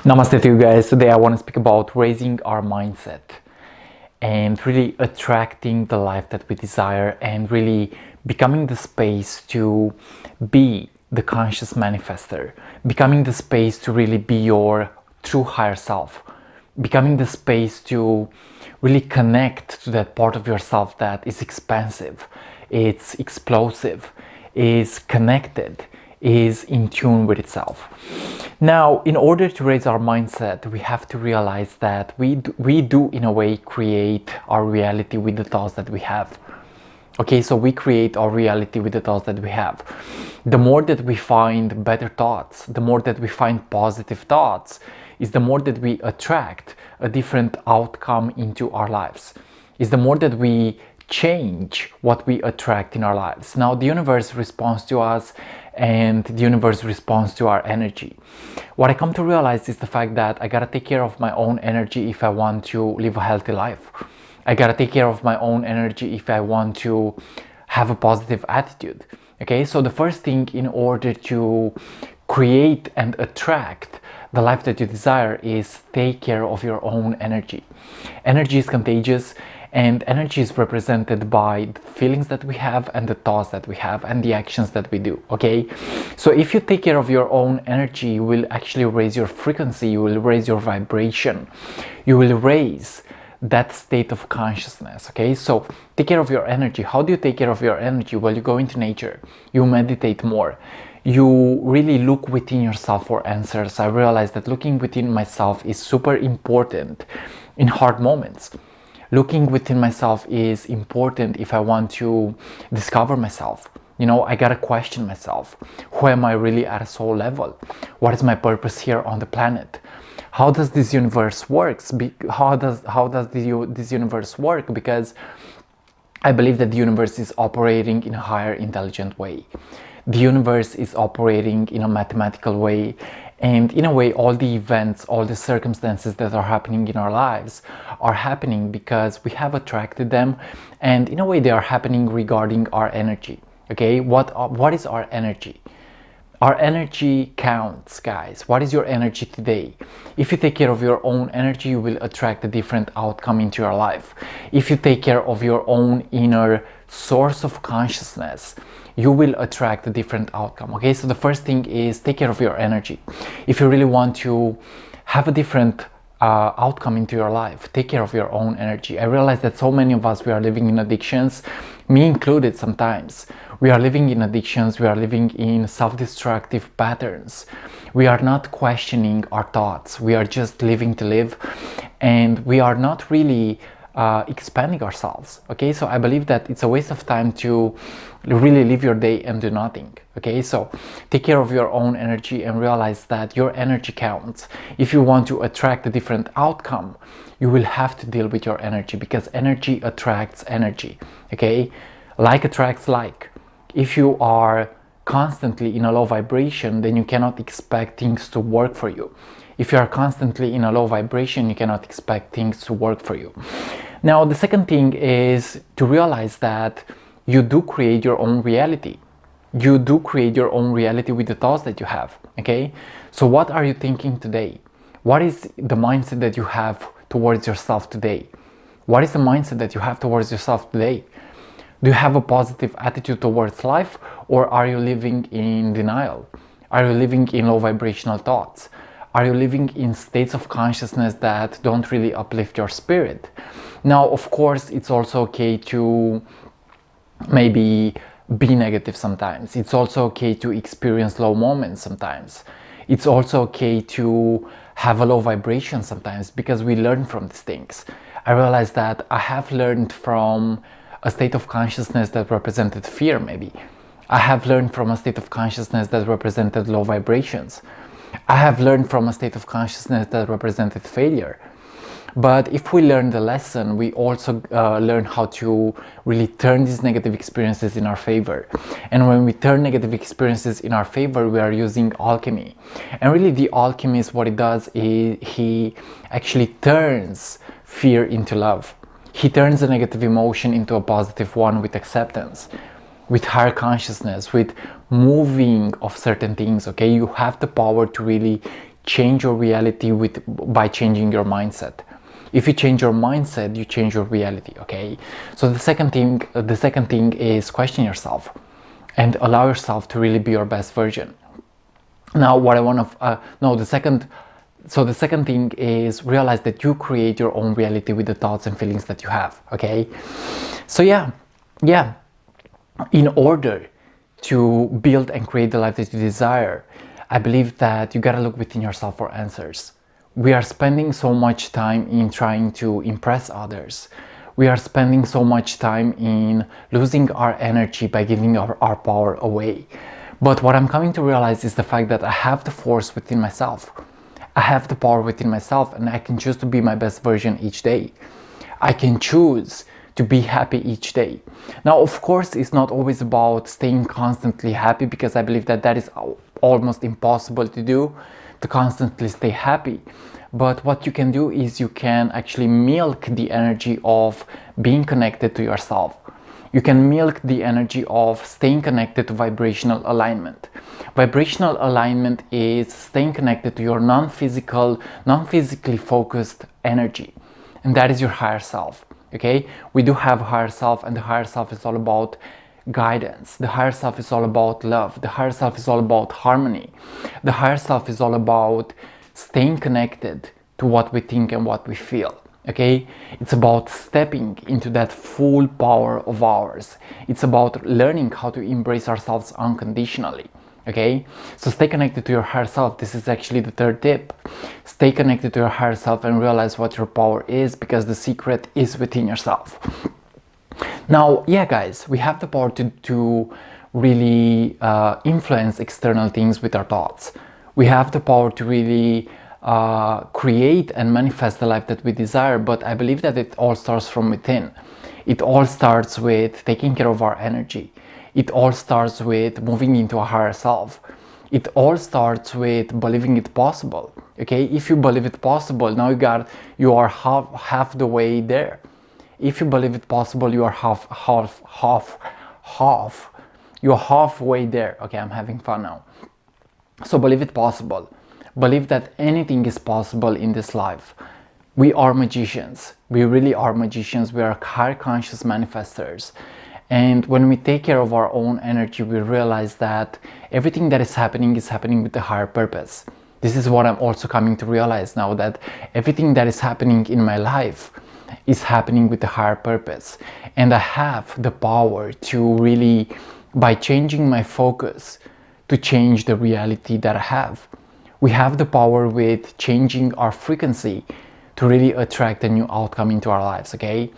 Namaste to you guys. Today I want to speak about raising our mindset and really attracting the life that we desire and really becoming the space to be the conscious manifester, becoming the space to really be your true higher self, becoming the space to really connect to that part of yourself that is expansive, it's explosive, is connected, is in tune with itself. Now, in order to raise our mindset, we have to realize that we do in a way create our reality with the thoughts that we have. Okay, so we create our reality with the thoughts that we have. The more that we find better thoughts, the more that we find positive thoughts, is the more that we attract a different outcome into our lives. Is the more that we change what we attract in our lives. Now, the universe responds to us and the universe responds to our energy. What I come to realize is the fact that I gotta take care of my own energy if I want to live a healthy life. I gotta take care of my own energy if I want to have a positive attitude. Okay, so the first thing in order to create and attract the life that you desire is take care of your own energy. Energy is contagious, and energy is represented by the feelings that we have and the thoughts that we have and the actions that we do. Okay, so if you take care of your own energy, you will actually raise your frequency, you will raise your vibration, you will raise that state of consciousness. Okay, so take care of your energy. How do you take care of your energy? Well, you go into nature, you meditate more, you really look within yourself for answers. I realized that looking within myself is super important in hard moments. Looking within myself is important if I want to discover myself. You know, I gotta question myself. Who am I really at a soul level? What is my purpose here on the planet? How does this universe work? How does this universe work? Because I believe that the universe is operating in a higher intelligent way. The universe is operating in a mathematical way, and in a way all the events, all the circumstances that are happening in our lives are happening because we have attracted them, and in a way they are happening regarding our energy. Okay, what is our energy? Our energy counts, guys. What is your energy today? If you take care of your own energy, you will attract a different outcome into your life. If you take care of your own inner source of consciousness, you will attract a different outcome. Okay, so the first thing is take care of your energy. If you really want to have a different outcome into your life, take care of your own energy. I realize that so many of us, we are living in addictions, me included sometimes. We are living in addictions, we are living in self-destructive patterns. We are not questioning our thoughts, we are just living to live, and we are not really expanding ourselves. Okay, so I believe that it's a waste of time to really live your day and do nothing. Okay, so take care of your own energy and realize that your energy counts. If you want to attract a different outcome, you will have to deal with your energy, because energy attracts energy. Okay, like attracts like. If you are constantly in a low vibration, then you cannot expect things to work for you. If you are constantly in a low vibration, you cannot expect things to work for you. Now, the second thing is to realize that you do create your own reality. You do create your own reality with the thoughts that you have. Okay, so what are you thinking today? What is the mindset that you have towards yourself today? What is the mindset that you have towards yourself today? Do you have a positive attitude towards life, or are you living in denial? Are you living in low vibrational thoughts? Are you living in states of consciousness that don't really uplift your spirit? Now, of course, it's also okay to maybe be negative sometimes. It's also okay to experience low moments sometimes. It's also okay to have a low vibration sometimes, because we learn from these things. I realized that I have learned from a state of consciousness that represented fear, maybe. I have learned from a state of consciousness that represented low vibrations. I have learned from a state of consciousness that represented failure. But if we learn the lesson, we also learn how to really turn these negative experiences in our favor. And when we turn negative experiences in our favor, we are using alchemy. And really the alchemist, what it does is he actually turns fear into love. He turns a negative emotion into a positive one with acceptance, with higher consciousness, with moving of certain things. Okay, you have the power to really change your reality by changing your mindset. If you change your mindset, you change your reality. Okay, so the second thing is question yourself and allow yourself to really be your best version. Now what I want to the second thing is realize that you create your own reality with the thoughts and feelings that you have. Okay, so yeah, in order to build and create the life that you desire, I believe that you gotta look within yourself for answers. We are spending so much time in trying to impress others. We are spending so much time in losing our energy by giving our power away. But what I'm coming to realize is the fact that I have the force within myself. I have the power within myself, and I can choose to be my best version each day. I can choose to be happy each day. Now, of course, it's not always about staying constantly happy, because I believe that that is almost impossible to do, to constantly stay happy. But what you can do is you can actually milk the energy of being connected to yourself. You can milk the energy of staying connected to vibrational alignment. Vibrational alignment is staying connected to your non-physically focused energy. And that is your higher self. Okay, we do have a higher self, and the higher self is all about guidance. The higher self is all about love. The higher self is all about harmony. The higher self is all about staying connected to what we think and what we feel. Okay, it's about stepping into that full power of ours. It's about learning how to embrace ourselves unconditionally. Okay, so stay connected to your higher self. This is actually the third tip. Stay connected to your higher self and realize what your power is, because the secret is within yourself. Now, yeah, guys, we have the power to really influence external things with our thoughts. We have the power to really create and manifest the life that we desire, but I believe that it all starts from within. It all starts with taking care of our energy. It all starts with moving into a higher self. It all starts with believing it possible. Okay, if you believe it possible, now you are half the way there. If you believe it possible, you are you're halfway there. Okay, I'm having fun now. So believe it possible. Believe that anything is possible in this life. We are magicians. We really are magicians. We are higher conscious manifestors. And when we take care of our own energy, we realize that everything that is happening with a higher purpose. This is what I'm also coming to realize now, that everything that is happening in my life is happening with a higher purpose. And I have the power to really, by changing my focus, to change the reality that I have. We have the power with changing our frequency to really attract a new outcome into our lives. Okay,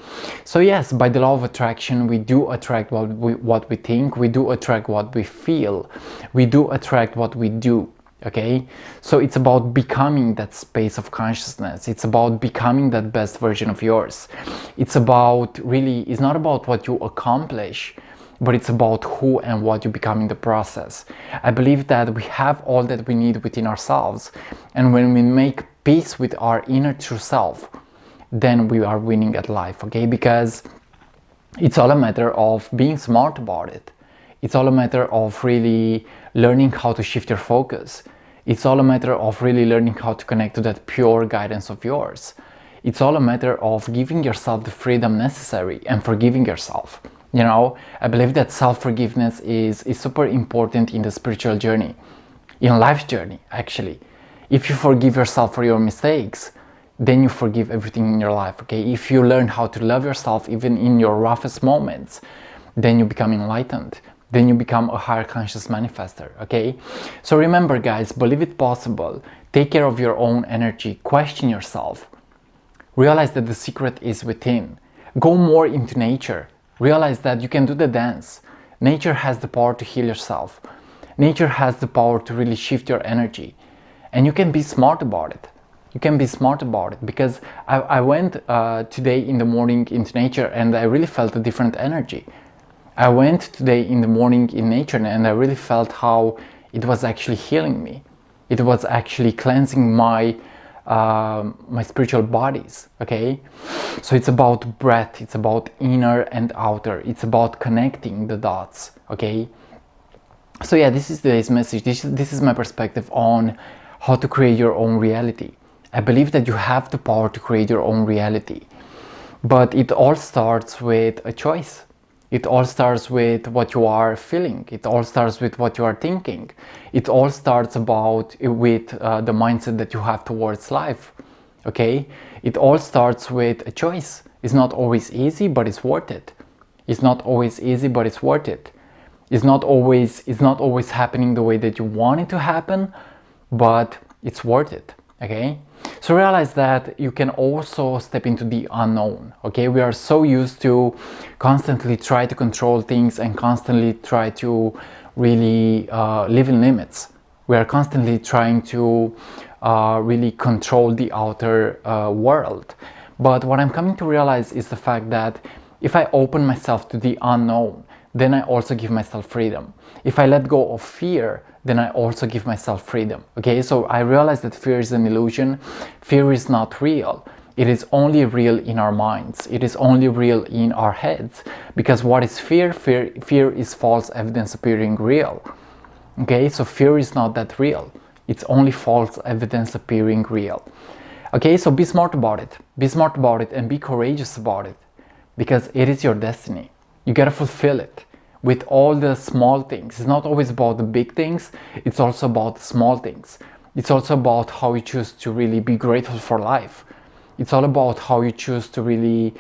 so yes, by the law of attraction, we do attract what we think, we do attract what we feel, we do attract what we do. Okay, so it's about becoming that space of consciousness. It's about becoming that best version of yours. It's not about what you accomplish, but it's about who and what you become in the process. I believe that we have all that we need within ourselves, and when we make peace with our inner true self, then we are winning at life. Okay, because it's all a matter of being smart about it. It's all a matter of really learning how to shift your focus. It's all a matter of really learning how to connect to that pure guidance of yours. It's all a matter of giving yourself the freedom necessary and forgiving yourself. You know, I believe that self-forgiveness is super important in the spiritual journey, in life's journey, actually. If you forgive yourself for your mistakes, then you forgive everything in your life. Okay, if you learn how to love yourself even in your roughest moments, then you become enlightened. Then you become a higher conscious manifester. Okay, so remember, guys, believe it possible. Take care of your own energy. Question yourself. Realize that the secret is within. Go more into nature. Realize that you can do the dance. Nature has the power to heal yourself. Nature has the power to really shift your energy. And you can be smart about it. You can be smart about it, because I went today in the morning into nature, and I really felt a different energy. I went today in the morning in nature, and I really felt how it was actually healing me. It was actually cleansing my spiritual bodies. Okay, so it's about breath, it's about inner and outer, it's about connecting the dots. Okay, so yeah, this is today's message. This is my perspective on how to create your own reality. I believe that you have the power to create your own reality. But it all starts with a choice. It all starts with what you are feeling. It all starts with what you are thinking. It all starts with the mindset that you have towards life. Okay? It all starts with a choice. It's not always easy, but it's worth it. It's not always easy, but it's worth it. It's not always happening the way that you want it to happen, but it's worth it. Okay? So realize that you can also step into the unknown. Okay, we are so used to constantly try to control things and constantly try to really live in limits. We are constantly trying to really control the outer world. But what I'm coming to realize is the fact that if I open myself to the unknown, then I also give myself freedom. If I let go of fear, then I also give myself freedom. Okay, so I realize that fear is an illusion. Fear is not real. It is only real in our minds. It is only real in our heads. Because what is fear? Fear is false evidence appearing real. Okay, so fear is not that real. It's only false evidence appearing real. Okay, so be smart about it. Be smart about it and be courageous about it. Because it is your destiny. You gotta fulfill it with all the small things. It's not always about the big things, it's also about the small things. It's also about how you choose to really be grateful for life. It's all about how you choose to really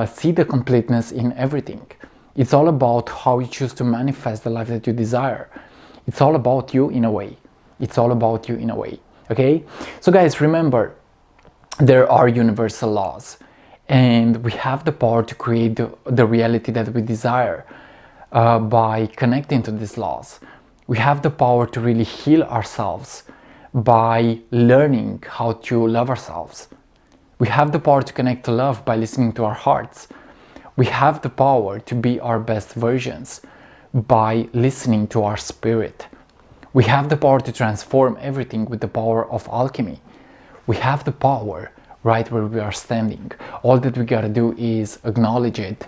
see the completeness in everything. It's all about how you choose to manifest the life that you desire. It's all about you in a way. It's all about you in a way. Okay? So guys, remember, there are universal laws. And we have the power to create the reality that we desire by connecting to these laws. We have the power to really heal ourselves by learning how to love ourselves. We have the power to connect to love by listening to our hearts. We have the power to be our best versions by listening to our spirit. We have the power to transform everything with the power of alchemy. We have the power right where we are standing. All that we gotta do is acknowledge it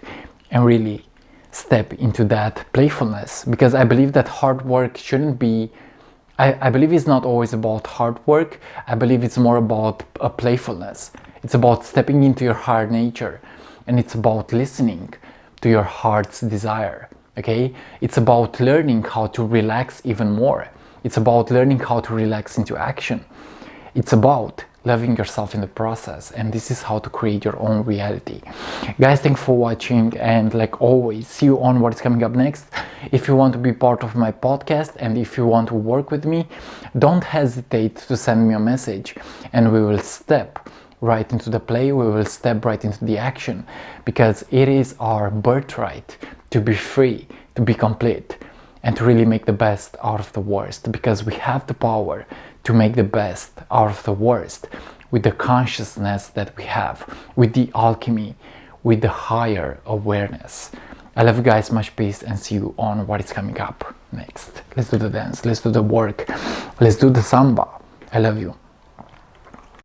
and really step into that playfulness, because I believe that hard work shouldn't be, I believe it's not always about hard work. I believe it's more about a playfulness. It's about stepping into your higher nature, and it's about listening to your heart's desire. Okay, it's about learning how to relax even more. It's about learning how to relax into action. It's about loving yourself in the process, and this is how to create your own reality. Guys, thanks for watching, and like always, see you on what is coming up next. If you want to be part of my podcast and if you want to work with me, don't hesitate to send me a message, and we will step right into the play. We will step right into the action, because it is our birthright to be free, to be complete, and to really make the best out of the worst, because we have the power to make the best out of the worst with the consciousness that we have, with the alchemy, with the higher awareness. I love you guys, much peace, and see you on what is coming up next. Let's do the dance, let's do the work, let's do the samba. I love you.